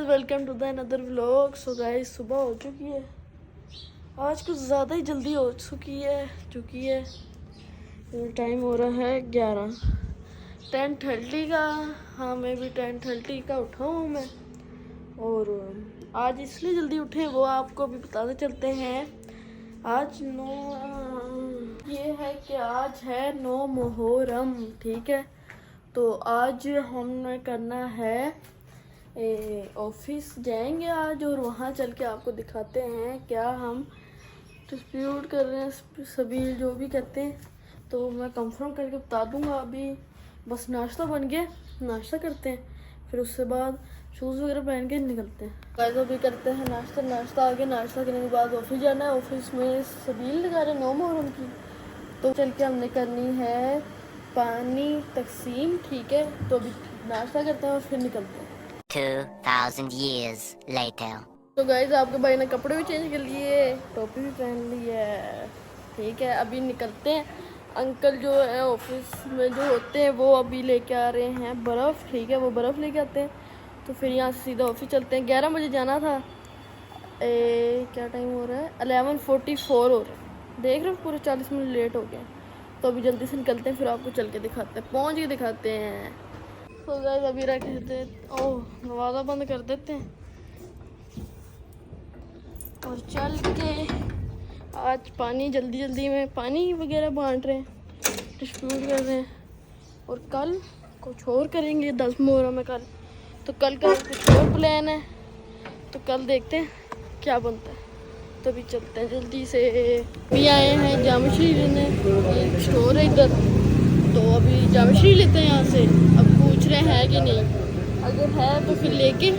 Welcome to the another vlog. So guys, सुबह हो चुकी है, आज कुछ ज़्यादा ही जल्दी हो चुकी है। टाइम हो रहा है 11, 10:30 का। हाँ, मैं भी 10:30 का उठा हूँ मैं। और आज इसलिए जल्दी उठे वो आपको अभी बताते चलते हैं। आज ये है कि आज है 9 मुहर्रम, ठीक है। तो आज हमने करना है ऑफिस जाएंगे आज, और वहाँ चल के आपको दिखाते हैं क्या हम डिस्प्यूट कर रहे हैं, सभी जो भी कहते हैं तो मैं कंफर्म करके बता दूंगा। अभी बस नाश्ता बन गया, नाश्ता करते हैं, फिर उसके बाद शूज़ वगैरह पहन के निकलते हैं। गाइस अभी करते हैं नाश्ता आगे। नाश्ता करने के बाद ऑफिस जाना है। ऑफिस में सबील लगा रहे 9 मुहर्रम की, तो चल के हमने करनी है पानी तकसीम, ठीक है। तो अभी नाश्ता करते हैं और फिर निकलते हैं। 2000 years later. तो गाइस आपके भाई ने कपड़े भी चेंज कर लिए, टोपी भी पहन ली है, ठीक है। अभी निकलते हैं। अंकल जो है ऑफिस में जो होते हैं वो अभी लेके आ रहे हैं बर्फ़, ठीक है। वो बर्फ़ लेके आते हैं, तो फिर यहाँ से सीधा ऑफिस चलते हैं। 11 बजे जाना था। क्या टाइम हो रहा है? 11:44 हो रहा है। देख रहे हो, पूरे 40 मिनट लेट हो गए। तो अभी जल्दी से निकलते हैं, फिर आपको चल के दिखाते हैं, पहुँच के दिखाते हैं। तो गाइस अभी रख देते, ओह दरवाज़ा बंद कर देते हैं और चल के आज पानी जल्दी में पानी वगैरह बांट रहे हैं, डिस्ट्रीब्यूट कर रहे हैं। और कल कुछ और करेंगे 10 मुहर्रम में। कल का कुछ और प्लान है, तो कल देखते हैं क्या बनता है। तो अभी चलते हैं जल्दी से। अभी आए हैं जामश्री लेने, एक स्टोर है इधर, तो अभी जामश्री लेते हैं यहाँ से। अब पूछ रहे हैं कि नहीं, अगर है तो फिर लेके,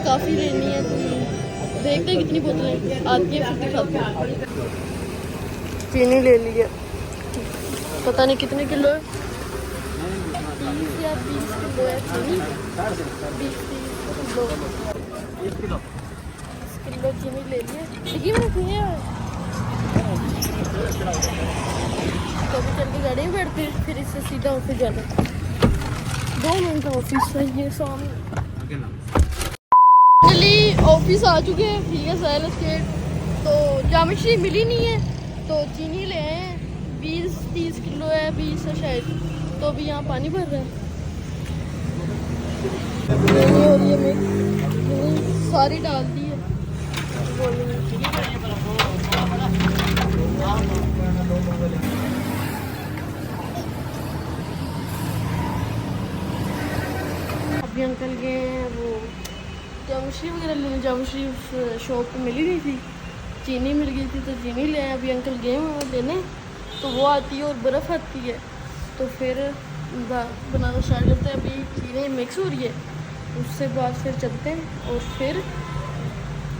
काफ़ी लेनी है तो देखते हैं कितनी बोतलें आती है, फिर दिखाते हैं। चीनी ले ली है, पता नहीं कितने किलो है, 30 या 20 किलो है चीनी। 20 किलो चीनी ले लिए, डिग्गी में रखी है। तो अभी चल के गाड़ी में बैठते हैं, फिर इससे सीधा ऑफिस जाना। 2 मिनट का ऑफिस है ये सामने। ऑफिस आ चुके हैं, ठीक है। साइल स्टेट तो जामश्री मिली नहीं है, तो चीनी ले आए हैं। 20-30 किलो है, 20 है शायद। तो अभी यहाँ पानी भर रहा है और ये मैं सारी डाल दी है। अभी अंकल गए हैं वो जामश्री वगैरह लेने। जामश्री शॉप पे मिली नहीं थी, चीनी मिल गई थी, तो चीनी ले आए। अभी अंकल गए हैं लेने, तो वो आती है और बर्फ़ आती है, तो फिर बनाना स्टार्ट करते हैं। अभी चीनी मिक्स हो रही है, उससे बाद फिर चलते हैं और फिर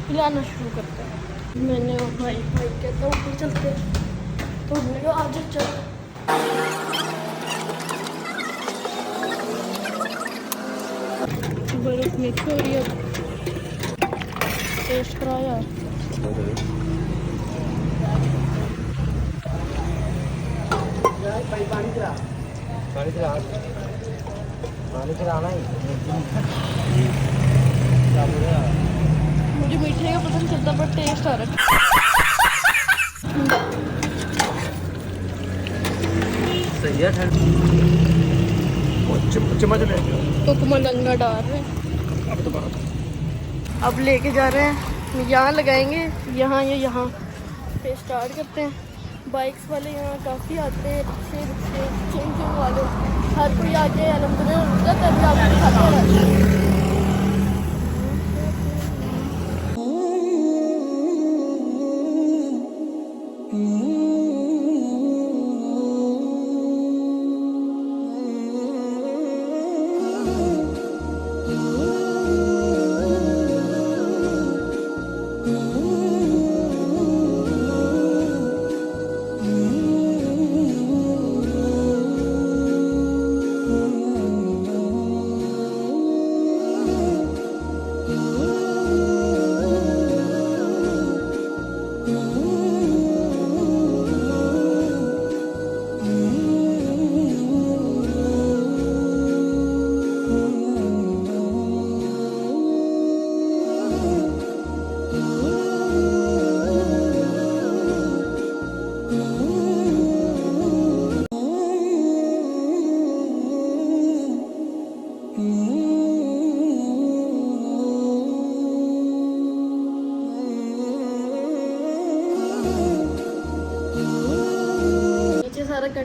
पिलाना शुरू करते हैं। मैंने और भाई कहता हूँ ऊपर चलते हैं, तो हमने कहा आज चल। बर्फ़ मिक्स हो रही है, टेस्ट कराया। मुझे मीठे का पता नहीं चलता, पर टेस्ट आ रहा है। सही है। चम्मच ले तो कुमलंगा डाल रहे हैं, अब लेके जा रहे हैं। यहाँ लगाएंगे, यहाँ या यहाँ पे स्टार्ट करते हैं। बाइक्स वाले यहाँ काफ़ी आते हैं, रिक्शे चिंग वाले, हर कोई आके अल्हम्दुलिल्लाह तभी आपको दिखाते हैं।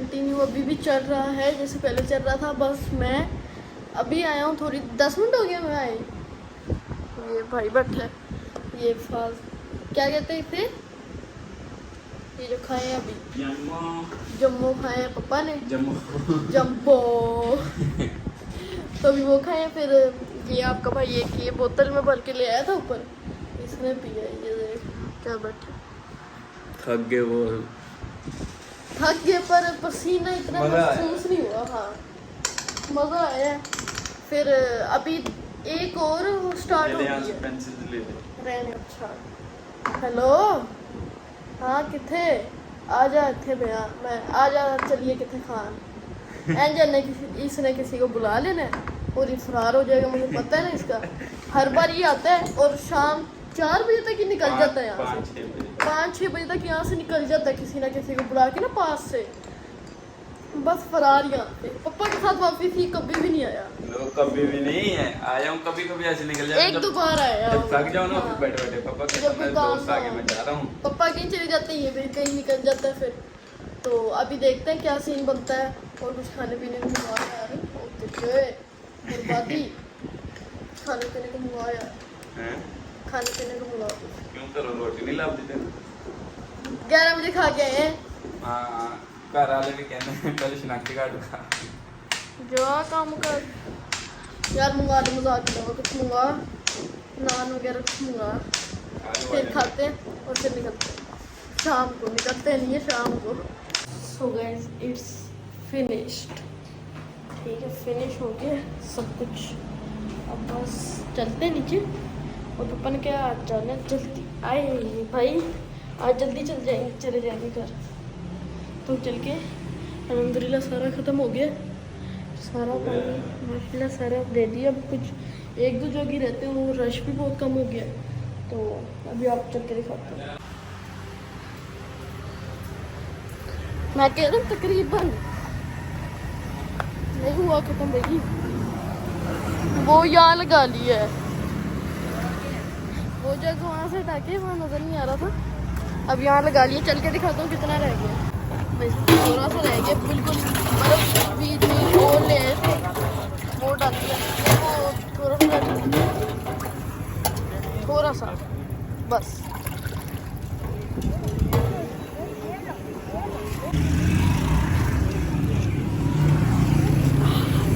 कंटिन्यू अभी भी चल रहा है जैसे पहले चल रहा था। बस मैं अभी आया हूँ, थोड़ी 10 मिनट हो गया मैं आए। ये भाई बैठा है, ये फाल क्या कहते हैं इसे, ये जो खाए हैं अभी जम्मू खाए हैं पापा ने, जम्बो तो अभी वो खाए। फिर ये आपका भाई एक ये बोतल में भर के ले आया था ऊपर, इसने पिया। ये देख क्या बैठा, थक गए वो, थक गए पर पसीना इतना महसूस नहीं हुआ। हाँ मज़ा आया। फिर अभी एक और स्टार्ट हो गई है। अच्छा हेलो, हाँ किथे आ जा इथे भैया, मैं आ जा, चलिए किथे खान एंजल ने इसने किसी को बुला लेना है और ये फरार हो जाएगा। मुझे पता है ना इसका, हर बार ये आता है और शाम 4 बजे तक ही निकल जाता है यहाँ से, 5-6 बजे तक यहाँ से निकल जाता है किसी ना किसी को बुला के ना पास से। बस फरार यहाँ पे पापा के साथ वापिस ही कभी भी नहीं आया। कभी भी नहीं है आया हूँ, कभी कभी ऐसे निकल जाए। एक दो बार आया, जब थक जाओ ना हाँ। बैठे बैठे पापा के जब साथ दोस्त आगे मैं जा रहा हूँ, पापा कहीं चले जाते हैं, फिर कहीं निकल जाता है। फिर तो अभी देखते हैं क्या सीन बनता है। और कुछ खाने पीने को मंगवाया यार, बर्बादी, खाने पीने को मंगवाया, खाने पीने को मंगवा। क्यों करो रोटी नहीं लाभ देते 11 बजे खा के आए हैं। हाँ घर वाले भी कहते हैं पहले शनाख्ती कार्ड खा। जो काम कर यार, मंगवा दो, मजाक करो, कुछ मंगवा, नान वगैरह कुछ मंगवा, फिर खाते हैं और फिर निकलते हैं। शाम को निकलते नहीं है, शाम को। सो गाइस इट्स फिनिश्ड, ठीक है, फिनिश हो गया सब कुछ। अब बस चलते हैं नीचे। और पापा ने क्या आज जाना जल्दी आए भाई, आज जल्दी चले जाएंगे घर। तो चल के अल्हम्दुलिल्लाह सारा ख़त्म हो गया, सारा पानी माशाल्लाह सारा दे दिया। अब कुछ 1-2 जगह ही रहते हैं, वो रश भी बहुत कम हो गया। तो अभी आप चल के दिखाते हैं। मैं कह रहा हूँ तकरीबन नहीं हुआ ख़त्म भाई, वो यहाँ लगा लिया है, वो जगह वहाँ से हटा के वहाँ नज़र नहीं आ रहा था, अब यहाँ लगा लिया। चल के दिखाता हूँ कितना रह गया। बस थोड़ा सा रह गया, बिल्कुल मतलब बीच में वो ले वो डाल दिया, वो थोड़ा सा बस।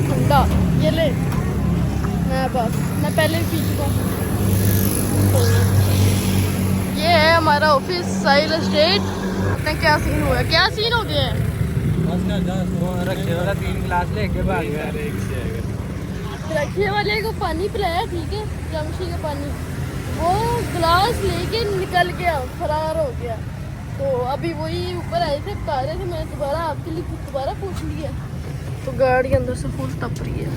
ठंडा ये ले, मैं पहले भी पी चुका हूँ। ये है हमारा ऑफिस साहिल एस्टेट। क्या सीन हुआ, क्या सीन हो गया है? रखिए 3 गिलास लेके भाग गया। रखिए वाले को पानी पिलाया, ठीक है, जमशी का पानी, वो गिलास लेके निकल गया, फरार हो गया। तो अभी वही ऊपर आए थे, बता रहे थे, मैंने दोबारा आपके लिए दोबारा पूछ लिया। तो गाड़ी अंदर से फुल तप रही है।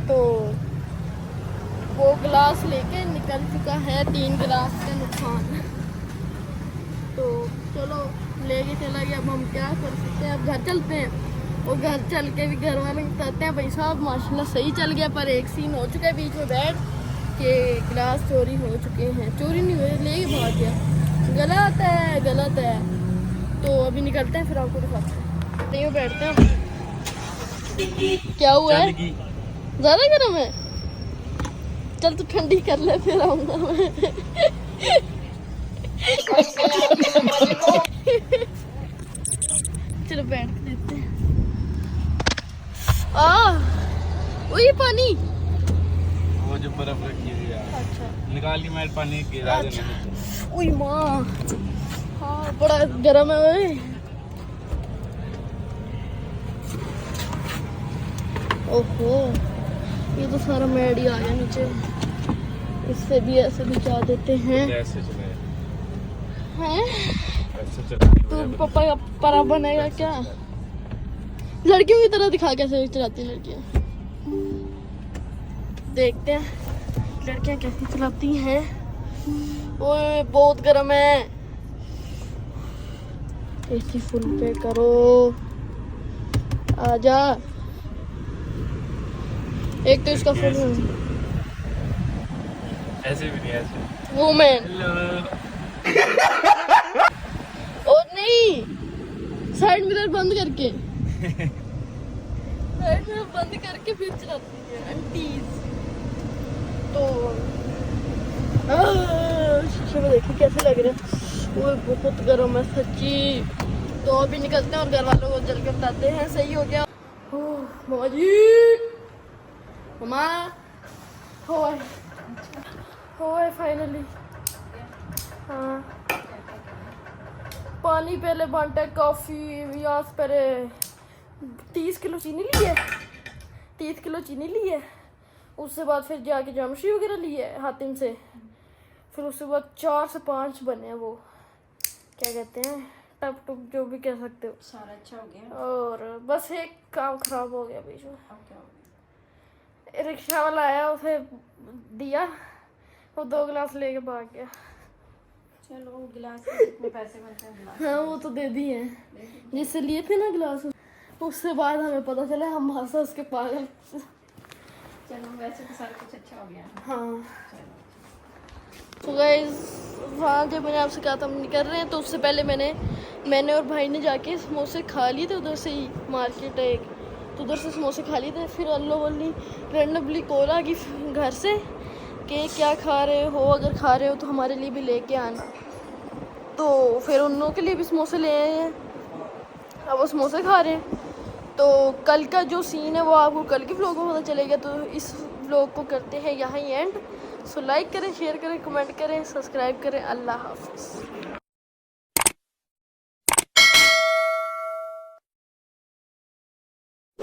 तो वो गिलास लेके निकल चुका है, 3 गिलास का नुकसान। तो चलो लेके चला गया, अब हम क्या कर सकते हैं। अब घर चलते हैं और घर चल के भी घर वाले बताते हैं भाई साहब माशाल्लाह सही चल गया, पर एक सीन हो चुका है बीच में बैठ के, गिलास चोरी हो चुके हैं। चोरी नहीं हुए, ले भाग गया, गलत है। तो अभी निकलते हैं, फिर आपको दिखाते हैं। नहीं बैठते हैं। क्या हुआ है, ज़्यादा गर्म है? चल तू ठंडी कर ले, फिर आऊँगा मैं। चलो बैठ देते हैं। वही पानी, वो जो बर्फ रखी हुई है, अच्छा निकाल ली मैं पानी गिरा देना। ओए माँ, हाँ बड़ा गर्म है भाई। ओहो, ये तो सारा मैड ही आ गया नीचे। इससे भी ऐसे बिछा देते हैं। ऐसे चले हैं ऐसे चले तो पापा का परा बनेगा क्या? लड़कियों की तरह दिखा कैसे चलाती हैं लड़कियाँ। देखते हैं लड़कियाँ कैसी चलाती हैं। ओए बहुत गर्म है, एसी फुल पे करो, आजा। एक तो इसका फुल ऐसे भी नहीं, ऐसे वुमेन और नहीं नहीं, साइड मिरर बंद करके साइड मिरर बंद करके फिर चलाती है आंटीज। तो शीशे में देखिए कैसे लग रहे हैं, वो बहुत गर्म है सच्ची। तो अभी निकलते हैं और घर वालों को जल के बताते हैं सही हो गया। मामा जी, मामा होए फाइनली। हाँ, पानी पहले बांटा, कॉफ़ी यहाँ से पहले 30 किलो चीनी ली है, 30 किलो चीनी ली है। उससे बाद फिर जाके जामशी वगैरह ली है हातिम से। फिर उसके बाद 4 से 5 बने हैं, वो क्या कहते हैं टप टुप जो भी कह सकते हो। सारा अच्छा हो गया। और बस एक काम खराब हो गया बीच में। अब क्या हो गया? रिक्शा वाला आया, उसे दिया, वो 2 गिलास लेके भाग गया। चलो वो गिलास के कितने पैसे बनते हैं गिलास? हाँ वो तो दे दिए हैं, जिससे लिए थे ना गिलास। उससे बाद हमें पता चला, हम हंसा उसके पागल। चलो वैसे तो सारा कुछ अच्छा हो गया। हाँ चलो तो गाइस, वहाँ जब मैंने आपसे कहा था हम निकल रहे हैं, तो उससे पहले मैंने और भाई ने जाके समोसे खा लिए थे उधर से ही, मार्केट है एक, तो उधर से समोसे खा लिए थे। फिर अल्लाह वल्ली रैंडमली कॉल आ गई घर से कि क्या खा रहे हो, अगर खा रहे हो तो हमारे लिए भी लेके आना। तो फिर उन लोगों के लिए भी समोसे ले आए हैं, अब वो समोसे खा रहे हैं। तो कल का जो सीन है वो आपको कल के व्लॉग में पता चलेगा। तो इस व्लॉग को करते हैं यहाँ ही एंड। सो लाइक करें, शेयर करें, कमेंट करें, सब्सक्राइब करें। अल्लाह हाफ़िज़।